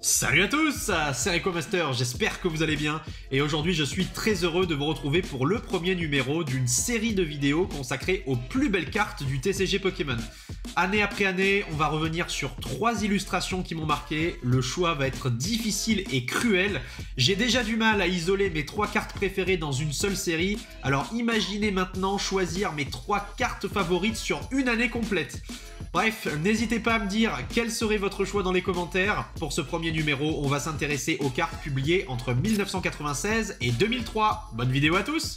Salut à tous, c'est RecoMaster, j'espère que vous allez bien et aujourd'hui je suis très heureux de vous retrouver pour le premier numéro d'une série de vidéos consacrée aux plus belles cartes du TCG Pokémon. Année après année, on va revenir sur 3 illustrations qui m'ont marqué, le choix va être difficile et cruel. J'ai déjà du mal à isoler mes 3 cartes préférées dans une seule série, alors imaginez maintenant choisir mes 3 cartes favorites sur une année complète. Bref, n'hésitez pas à me dire quel serait votre choix dans les commentaires. Pour ce premier numéro, on va s'intéresser aux cartes publiées entre 1996 et 2003. Bonne vidéo à tous!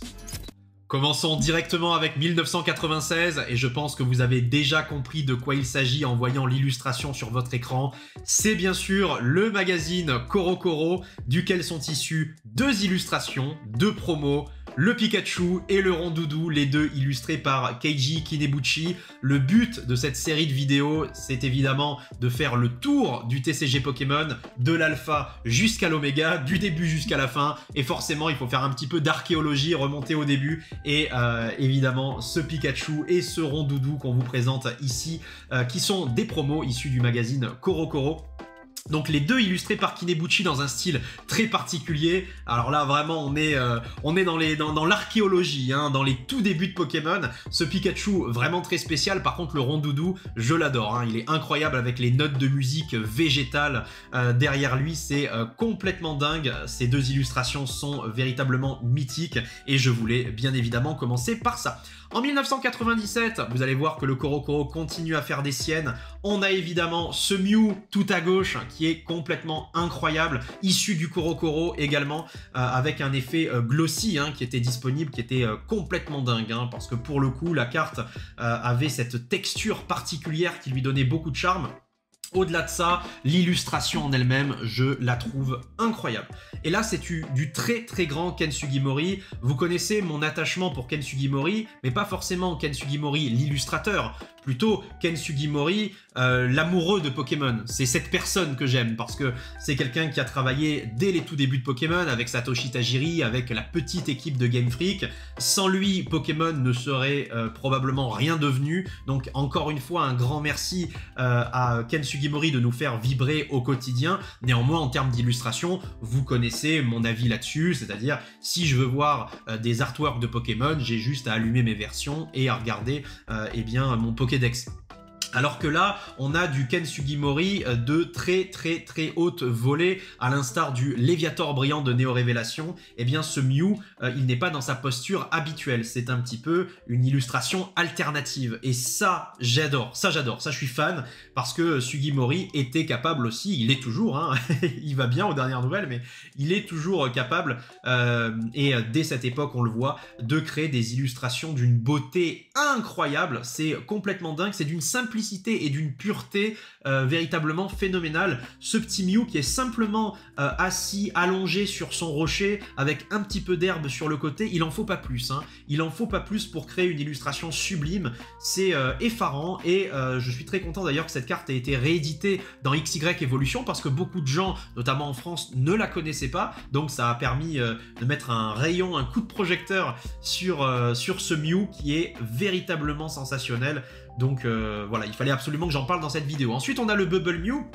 Commençons directement avec 1996 et je pense que vous avez déjà compris de quoi il s'agit en voyant l'illustration sur votre écran. C'est bien sûr le magazine CoroCoro duquel sont issues 2 illustrations, 2 promos, le Pikachu et le Rondoudou, les 2 illustrés par Keiji Kinebuchi. Le but de cette série de vidéos, c'est évidemment de faire le tour du TCG Pokémon, de l'alpha jusqu'à l'oméga, du début jusqu'à la fin. Et forcément, il faut faire un petit peu d'archéologie, remonter au début. Et évidemment, ce Pikachu et ce Rondoudou qu'on vous présente ici, qui sont des promos issus du magazine CoroCoro. Donc les 2 illustrés par Kinebuchi dans un style très particulier. Alors là vraiment on est dans l'archéologie, hein, dans les tout débuts de Pokémon. Ce Pikachu vraiment très spécial. Par contre le Rondoudou, je l'adore, hein. Il est incroyable avec les notes de musique végétale derrière lui. C'est complètement dingue. Ces 2 illustrations sont véritablement mythiques et je voulais bien évidemment commencer par ça. En 1997, vous allez voir que le CoroCoro continue à faire des siennes. On a évidemment ce Mew tout à gauche qui est complètement incroyable, issu du CoroCoro également, avec un effet glossy qui était disponible, qui était complètement dingue, parce que pour le coup, la carte avait cette texture particulière qui lui donnait beaucoup de charme. Au-delà de ça, l'illustration en elle-même, je la trouve incroyable. Et là, c'est du très très grand Ken Sugimori. Vous connaissez mon attachement pour Ken Sugimori, mais pas forcément Ken Sugimori l'illustrateur, plutôt Ken Sugimori l'amoureux de Pokémon. C'est cette personne que j'aime parce que c'est quelqu'un qui a travaillé dès les tout débuts de Pokémon avec Satoshi Tajiri, avec la petite équipe de Game Freak. Sans lui, Pokémon ne serait probablement rien devenu. Donc encore une fois, un grand merci à Ken Sugimori de nous faire vibrer au quotidien. Néanmoins, en termes d'illustration, vous connaissez mon avis là-dessus, c'est-à-dire si je veux voir des artworks de Pokémon, j'ai juste à allumer mes versions et à regarder eh bien, mon Pokédex. Alors que là, on a du Ken Sugimori de très haute volée, à l'instar du Léviator brillant de Néo Révélation. Eh bien, ce Mew, il n'est pas dans sa posture habituelle. C'est un petit peu une illustration alternative. Et ça, j'adore. Ça, je suis fan parce que Sugimori était capable aussi, il est toujours, hein, il va bien aux dernières nouvelles, mais il est toujours capable, et dès cette époque, on le voit, de créer des illustrations d'une beauté incroyable. C'est complètement dingue, c'est d'une simplicité et d'une pureté véritablement phénoménale. Ce petit Mew qui est simplement assis, allongé sur son rocher avec un petit peu d'herbe sur le côté, il en faut pas plus, hein. Il en faut pas plus pour créer une illustration sublime. C'est effarant et je suis très content d'ailleurs que cette carte ait été rééditée dans XY Evolution parce que beaucoup de gens, notamment en France, ne la connaissaient pas. Donc ça a permis de mettre un rayon, un coup de projecteur sur ce Mew qui est véritablement sensationnel. Donc voilà, il fallait absolument que j'en parle dans cette vidéo. Ensuite, on a le Bubble Mew.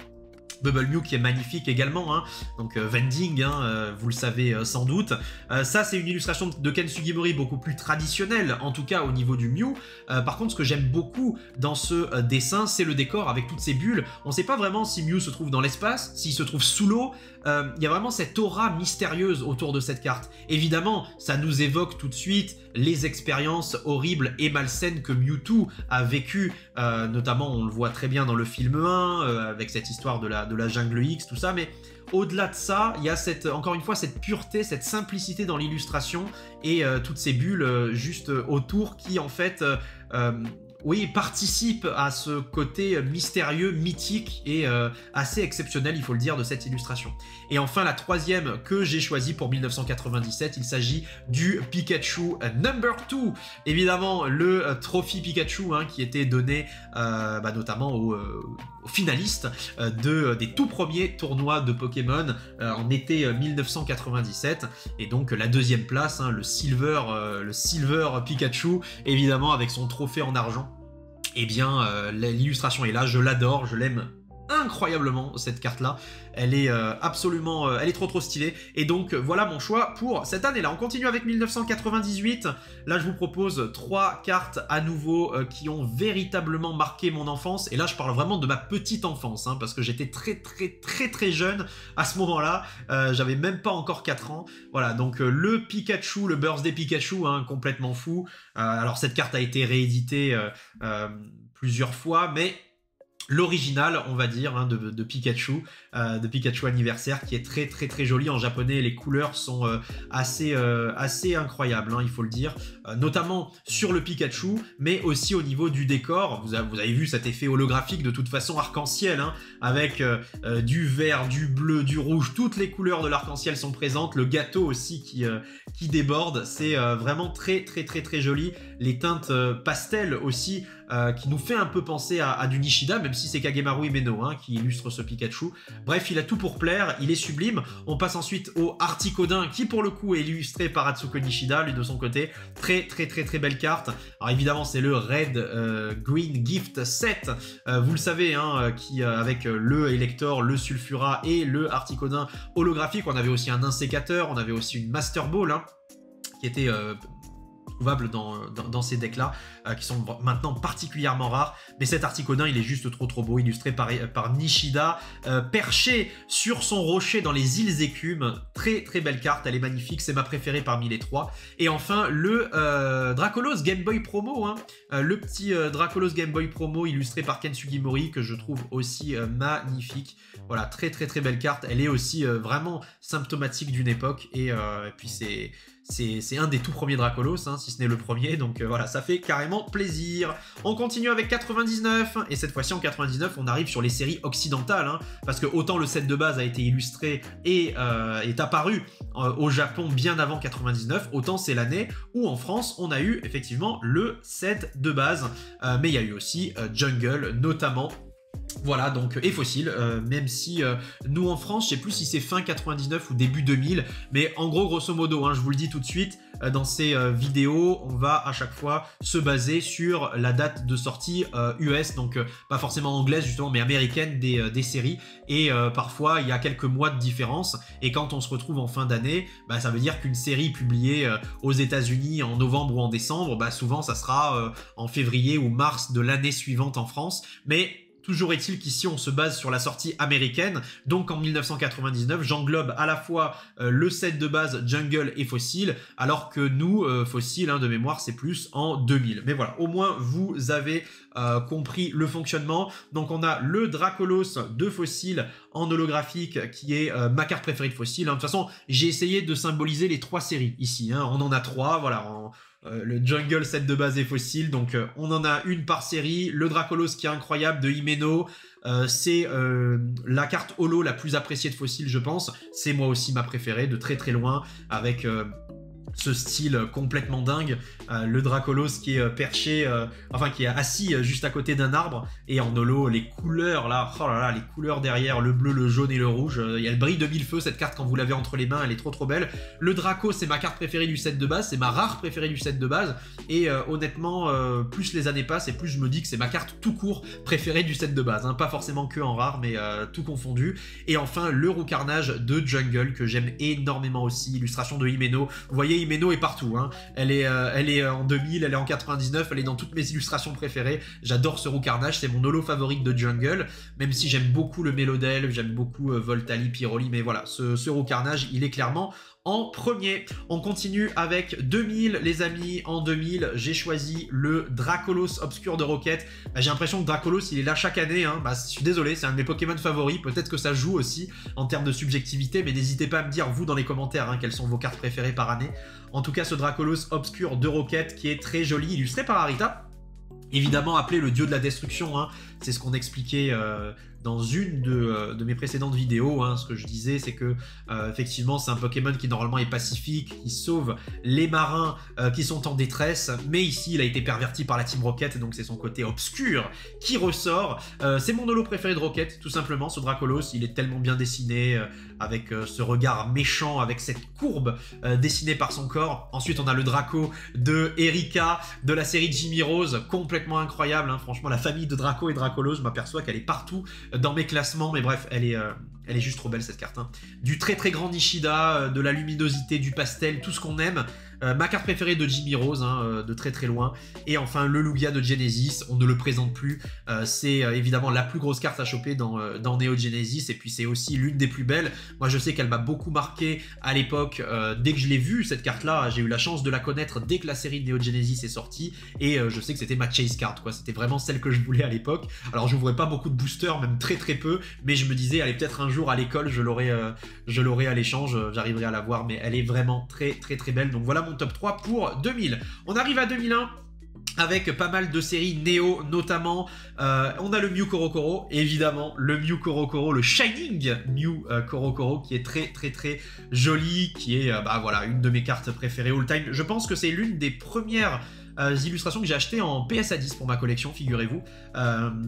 Bubble Mew qui est magnifique également, hein. Donc vending, vous le savez sans doute. Ça c'est une illustration de Ken Sugimori beaucoup plus traditionnelle, en tout cas au niveau du Mew. Par contre ce que j'aime beaucoup dans ce dessin, c'est le décor avec toutes ces bulles. On ne sait pas vraiment si Mew se trouve dans l'espace, s'il se trouve sous l'eau. Il y a vraiment cette aura mystérieuse autour de cette carte. Évidemment, ça nous évoque tout de suite les expériences horribles et malsaines que Mewtwo a vécues, notamment on le voit très bien dans le film 1, avec cette histoire de la jungle X, tout ça, mais au-delà de ça, il y a encore une fois cette pureté, cette simplicité dans l'illustration et toutes ces bulles juste autour qui en fait oui, participe à ce côté mystérieux, mythique et assez exceptionnel, il faut le dire, de cette illustration. Et enfin, la troisième que j'ai choisie pour 1997, il s'agit du Pikachu Number 2. Évidemment, le Trophy Pikachu qui était donné notamment aux finalistes des tout premiers tournois de Pokémon en été 1997. Et donc, la deuxième place, le Silver Pikachu, évidemment, avec son trophée en argent. Eh bien, l'illustration est là, je l'adore, je l'aime incroyablement cette carte-là. Elle est absolument... elle est trop stylée. Et donc, voilà mon choix pour cette année-là. On continue avec 1998. Là, je vous propose 3 cartes à nouveau qui ont véritablement marqué mon enfance. Et là, je parle vraiment de ma petite enfance, hein, parce que j'étais très jeune à ce moment-là. J'avais même pas encore 4 ans. Voilà, donc le Pikachu, le Birthday Pikachu, hein, complètement fou. Alors, cette carte a été rééditée plusieurs fois, mais... l'original, on va dire, hein, de Pikachu anniversaire, qui est très joli. En japonais, les couleurs sont assez incroyables, hein, il faut le dire, notamment sur le Pikachu, mais aussi au niveau du décor. Vous avez vu cet effet holographique de toute façon arc-en-ciel, hein, avec du vert, du bleu, du rouge, toutes les couleurs de l'arc-en-ciel sont présentes, le gâteau aussi qui déborde. C'est vraiment très joli. Les teintes pastel aussi, qui nous fait un peu penser à du Nishida, même si c'est Kagemaru Himeno, hein, qui illustre ce Pikachu. Bref, il a tout pour plaire, il est sublime. On passe ensuite au Articodin, qui pour le coup est illustré par Atsuko Nishida, lui de son côté. Très belle carte. Alors évidemment, c'est le Red Green Gift Set, vous le savez, hein, qui avec le Elector, le Sulfura et le Articodin holographique. On avait aussi un insécateur, on avait aussi une Master Ball, hein, qui était... trouvables dans ces decks-là, qui sont maintenant particulièrement rares. Mais cet Articodin, il est juste trop beau, illustré par Nishida, perché sur son rocher dans les îles Écumes. Très belle carte, elle est magnifique, c'est ma préférée parmi les 3. Et enfin, le Dracolos Game Boy Promo, hein, le petit Dracolos Game Boy Promo illustré par Ken Sugimori, que je trouve aussi magnifique. Voilà, très belle carte. Elle est aussi vraiment symptomatique d'une époque, et puis c'est un des tout premiers Dracolos, hein, si ce n'est le premier, donc voilà, ça fait carrément plaisir. On continue avec 99, et cette fois-ci en 99, on arrive sur les séries occidentales, hein, parce que autant le set de base a été illustré et est apparu au Japon bien avant 99, autant c'est l'année où en France on a eu effectivement le set de base, mais il y a eu aussi Jungle notamment. Voilà, donc, et Fossil, même si nous en France, je sais plus si c'est fin 99 ou début 2000, mais en gros, grosso modo, hein, je vous le dis tout de suite, dans ces vidéos, on va à chaque fois se baser sur la date de sortie US, donc pas forcément anglaise justement, mais américaine des séries, et parfois il y a quelques mois de différence, et quand on se retrouve en fin d'année, bah, ça veut dire qu'une série publiée aux États-Unis en novembre ou en décembre, bah, souvent ça sera en février ou mars de l'année suivante en France, mais toujours est-il qu'ici on se base sur la sortie américaine, donc en 1999 j'englobe à la fois le set de base Jungle et Fossil, alors que nous, Fossil, hein, de mémoire, c'est plus en 2000. Mais voilà, au moins vous avez compris le fonctionnement. Donc on a le Dracolos de Fossil en holographique, qui est ma carte préférée de Fossil, hein. De toute façon, j'ai essayé de symboliser les 3 séries ici, hein. On en a 3, voilà, le Jungle set de base et Fossil, donc on en a une par série. Le Dracolos qui est incroyable de Himeno, c'est la carte holo la plus appréciée de Fossil, je pense. C'est moi aussi ma préférée de très loin, avec ce style complètement dingue, le Dracolos qui est perché, enfin qui est assis juste à côté d'un arbre, et en holo, les couleurs là, oh là là, les couleurs derrière, le bleu, le jaune et le rouge, il y a le brille de mille feux, cette carte quand vous l'avez entre les mains, elle est trop belle. Le Draco, c'est ma carte préférée du set de base, c'est ma rare préférée du set de base, et honnêtement, plus les années passent et plus je me dis que c'est ma carte tout court préférée du set de base, hein, pas forcément que en rare, mais tout confondu. Et enfin, le Roucarnage de Jungle, que j'aime énormément aussi, illustration de Himeno. Vous voyez, Himeno est partout, hein. Elle est en 2000, elle est en 99, elle est dans toutes mes illustrations préférées. J'adore ce Roucarnage, c'est mon holo favorite de Jungle, même si j'aime beaucoup le Mélodel, j'aime beaucoup Voltali, Pyroli, mais voilà, ce Roucarnage, il est clairement en premier. On continue avec 2000, les amis. En 2000, j'ai choisi le Dracolos Obscur de Rocket. Bah, j'ai l'impression que Dracolos, il est là chaque année, hein. Bah, je suis désolé, c'est un de mes Pokémon favoris. Peut-être que ça joue aussi en termes de subjectivité, mais n'hésitez pas à me dire, vous, dans les commentaires, hein, quelles sont vos cartes préférées par année. En tout cas, ce Dracolos Obscur de Rocket, qui est très joli, illustré par Arita. Évidemment appelé le dieu de la destruction, hein. C'est ce qu'on expliquait dans une de mes précédentes vidéos, hein. Ce que je disais, c'est que effectivement c'est un Pokémon qui normalement est pacifique, qui sauve les marins qui sont en détresse, mais ici il a été perverti par la Team Rocket, donc c'est son côté obscur qui ressort. C'est mon holo préféré de Rocket, tout simplement, ce Dracolos. Il est tellement bien dessiné, avec ce regard méchant, avec cette courbe dessinée par son corps. Ensuite on a le Draco de Erika, de la série Jimmy Rose, complètement incroyable, hein. Franchement, la famille de Draco et Draco Dracolos, je m'aperçois qu'elle est partout dans mes classements, mais bref, elle est juste trop belle cette carte. Hein. Du très très grand Nishida, de la luminosité, du pastel, tout ce qu'on aime. Ma carte préférée de Jimmy Rose, hein, de très très loin. Et enfin le Lugia de Genesis, on ne le présente plus. C'est évidemment la plus grosse carte à choper dans Neo Genesis. Et puis c'est aussi l'une des plus belles. Moi je sais qu'elle m'a beaucoup marqué à l'époque. Dès que je l'ai vue cette carte là, j'ai eu la chance de la connaître dès que la série de Neo Genesis est sortie. Et je sais que c'était ma chase card, quoi. C'était vraiment celle que je voulais à l'époque. Alors j'ouvrais pas beaucoup de boosters, même très très peu. Mais je me disais, allez, peut-être un jour à l'école je l'aurai à l'échange, j'arriverai à la voir. Mais elle est vraiment très très très belle. Donc voilà mon top 3 pour 2000. On arrive à 2001 avec pas mal de séries Neo notamment. On a le Mew Korokoro, évidemment le Mew Korokoro, le Shining Mew Korokoro qui est très très très joli, qui est bah voilà, une de mes cartes préférées all time. Je pense que c'est l'une des premières illustrations que j'ai achetées en PSA 10 pour ma collection, figurez-vous.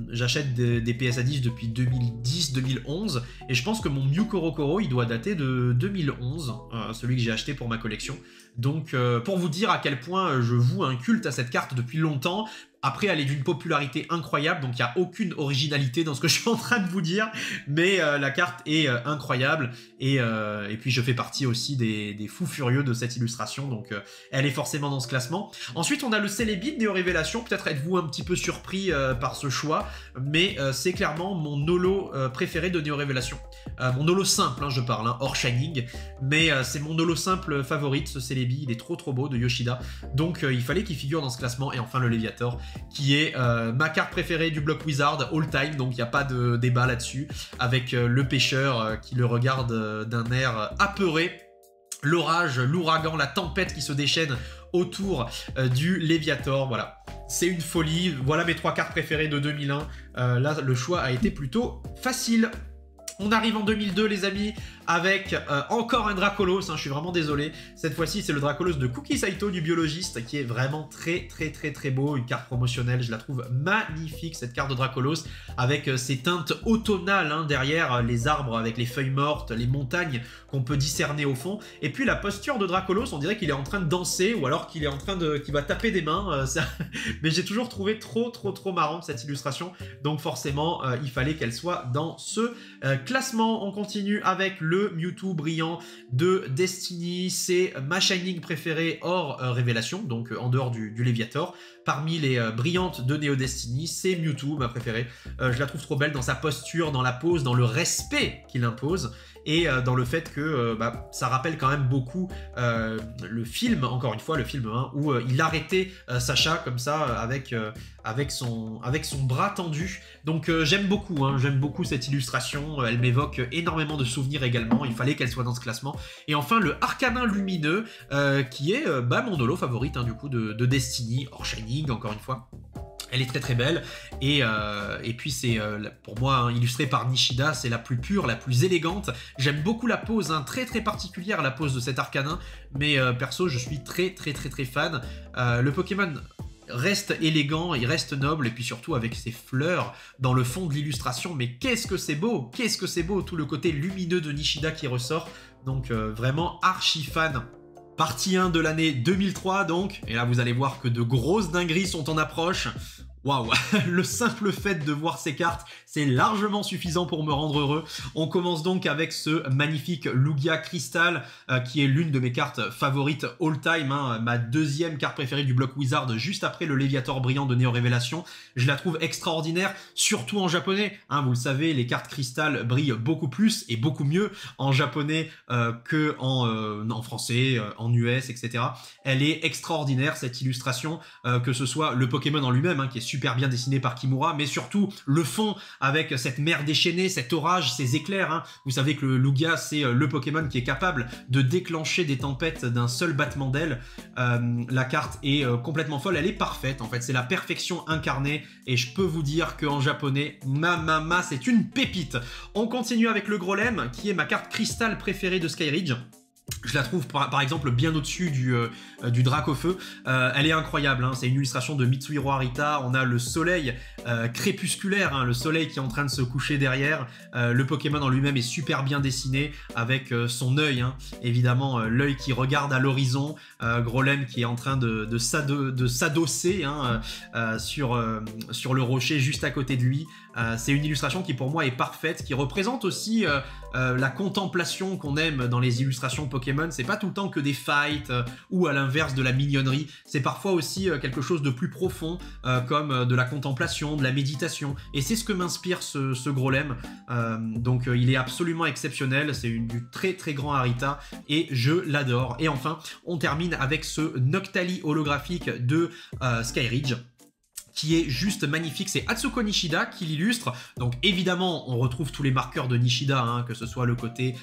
J'achète des PSA 10 depuis 2010-2011 et je pense que mon Mew Korokoro il doit dater de 2011, celui que j'ai acheté pour ma collection. Donc pour vous dire à quel point je voue un culte à cette carte depuis longtemps. Après, elle est d'une popularité incroyable, donc il n'y a aucune originalité dans ce que je suis en train de vous dire, mais la carte est incroyable, et puis je fais partie aussi des fous furieux de cette illustration, donc elle est forcément dans ce classement. Ensuite, on a le Celebi de Neo Révélation, peut-être êtes-vous un petit peu surpris par ce choix, mais c'est clairement mon holo préféré de Neo Révélation. Mon holo simple, hein, je parle, hein, hors Shining, mais c'est mon holo simple favorite, ce Celebi, il est trop beau, de Yoshida, donc il fallait qu'il figure dans ce classement, et enfin le Léviator, qui est ma carte préférée du bloc Wizard all time, donc il n'y a pas de débat là-dessus, avec le pêcheur qui le regarde d'un air apeuré, l'orage, l'ouragan, la tempête qui se déchaîne autour du Léviator, voilà. C'est une folie, voilà mes 3 cartes préférées de 2001, là le choix a été plutôt facile. On arrive en 2002 les amis avec encore un Dracolos, hein, je suis vraiment désolé. Cette fois-ci c'est le Dracolos de Kuki Saito du biologiste qui est vraiment très beau, une carte promotionnelle, je la trouve magnifique cette carte de Dracolos avec ses teintes automnales hein, derrière les arbres avec les feuilles mortes, les montagnes qu'on peut discerner au fond. Et puis la posture de Dracolos, on dirait qu'il est en train de danser ou alors qu'il est en train de, qu'il va taper des mains. Mais j'ai toujours trouvé trop marrant cette illustration, donc forcément il fallait qu'elle soit dans ce classement. On continue avec le Mewtwo brillant de Destiny, c'est ma Shining préférée hors Révélation, donc en dehors du Léviator. Parmi les brillantes de Neo Destiny, c'est Mewtwo, ma préférée. Je la trouve trop belle dans sa posture, dans la pose, dans le respect qu'il impose, et dans le fait que ça rappelle quand même beaucoup le film, encore une fois, le film 1, où il arrêtait Sacha comme ça, avec son bras tendu. Donc j'aime beaucoup cette illustration, elle m'évoque énormément de souvenirs également, il fallait qu'elle soit dans ce classement. Et enfin le Arcanin Lumineux, qui est mon holo favorite hein, du coup de Destiny, hors Shining encore une fois. Elle est très belle et puis c'est pour moi hein, illustré par Nishida, c'est la plus pure, la plus élégante. J'aime beaucoup la pose, hein, très particulière la pose de cet Arcanin, mais perso je suis très fan. Le Pokémon reste élégant, il reste noble, et puis surtout avec ses fleurs dans le fond de l'illustration, mais qu'est-ce que c'est beau, tout le côté lumineux de Nishida qui ressort, donc vraiment archi fan. Partie 1 de l'année 2003 donc, et là vous allez voir que de grosses dingueries sont en approche. Waouh, le simple fait de voir ces cartes, c'est largement suffisant pour me rendre heureux. On commence donc avec ce magnifique Lugia Crystal, qui est l'une de mes cartes favorites all time, hein, ma deuxième carte préférée du bloc Wizard, juste après le Léviator brillant de Neo Révélation. Je la trouve extraordinaire, surtout en japonais. Hein, vous le savez, les cartes Crystal brillent beaucoup plus et beaucoup mieux en japonais que en français, en US, etc. Elle est extraordinaire, cette illustration, que ce soit le Pokémon en lui-même, hein, qui est super bien dessiné par Kimura, mais surtout le fond avec cette mer déchaînée, cet orage, ces éclairs. Hein. Vous savez que le Lugia, c'est le Pokémon qui est capable de déclencher des tempêtes d'un seul battement d'aile. La carte est complètement folle, elle est parfaite en fait, c'est la perfection incarnée et je peux vous dire qu'en japonais, ma, c'est une pépite. On continue avec le Grolem qui est ma carte cristal préférée de Skyridge. Je la trouve par exemple bien au-dessus du Dracofeu. Elle est incroyable, hein. C'est une illustration de Mitsuhiro Arita. On a le soleil crépusculaire, hein, le soleil qui est en train de se coucher derrière. Le Pokémon en lui-même est super bien dessiné avec son œil, hein. Évidemment l'œil qui regarde à l'horizon. Grolem qui est en train de s'adosser, hein, sur le rocher juste à côté de lui. C'est une illustration qui pour moi est parfaite, qui représente aussi la contemplation qu'on aime dans les illustrations Pokémon. C'est pas tout le temps que des fights ou à l'inverse de la mignonnerie, c'est parfois aussi quelque chose de plus profond, comme de la contemplation, de la méditation, et c'est ce que m'inspire ce Grolem. Donc il est absolument exceptionnel, c'est du très très grand Arita et je l'adore. Et enfin on termine avec ce Noctali holographique de Skyridge, qui est juste magnifique. C'est Atsuko Nishida qui l'illustre. Donc évidemment, on retrouve tous les marqueurs de Nishida, hein, que ce soit le côté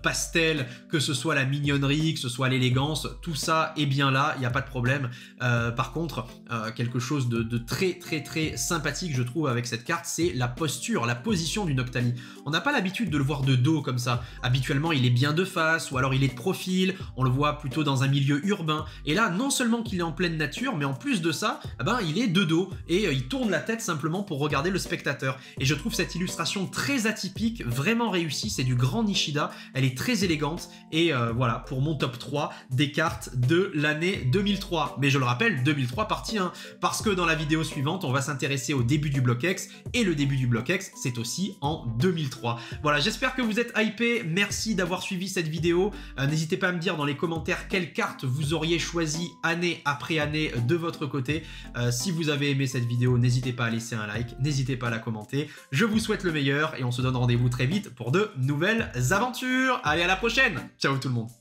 pastel, que ce soit la mignonnerie, que ce soit l'élégance, tout ça est bien là, il n'y a pas de problème. Par contre, quelque chose de très très très sympathique, je trouve, avec cette carte, c'est la posture, la position du Noctali. On n'a pas l'habitude de le voir de dos comme ça. Habituellement, il est bien de face, ou alors il est de profil, on le voit plutôt dans un milieu urbain. Et là, non seulement qu'il est en pleine nature, mais en plus de ça, eh ben, il est de dos. Et il tourne la tête simplement pour regarder le spectateur. Et je trouve cette illustration très atypique, vraiment réussie, c'est du grand Nishida, elle est très élégante, et voilà, pour mon top 3 des cartes de l'année 2003. Mais je le rappelle, 2003 partie 1, parce que dans la vidéo suivante, on va s'intéresser au début du bloc X, et le début du bloc X, c'est aussi en 2003. Voilà, j'espère que vous êtes hypés, merci d'avoir suivi cette vidéo, n'hésitez pas à me dire dans les commentaires quelle carte vous auriez choisi année après année de votre côté. Si vous avez aimé cette vidéo, n'hésitez pas à laisser un like, n'hésitez pas à la commenter. Je vous souhaite le meilleur et on se donne rendez-vous très vite pour de nouvelles aventures. Allez, à la prochaine. Ciao tout le monde.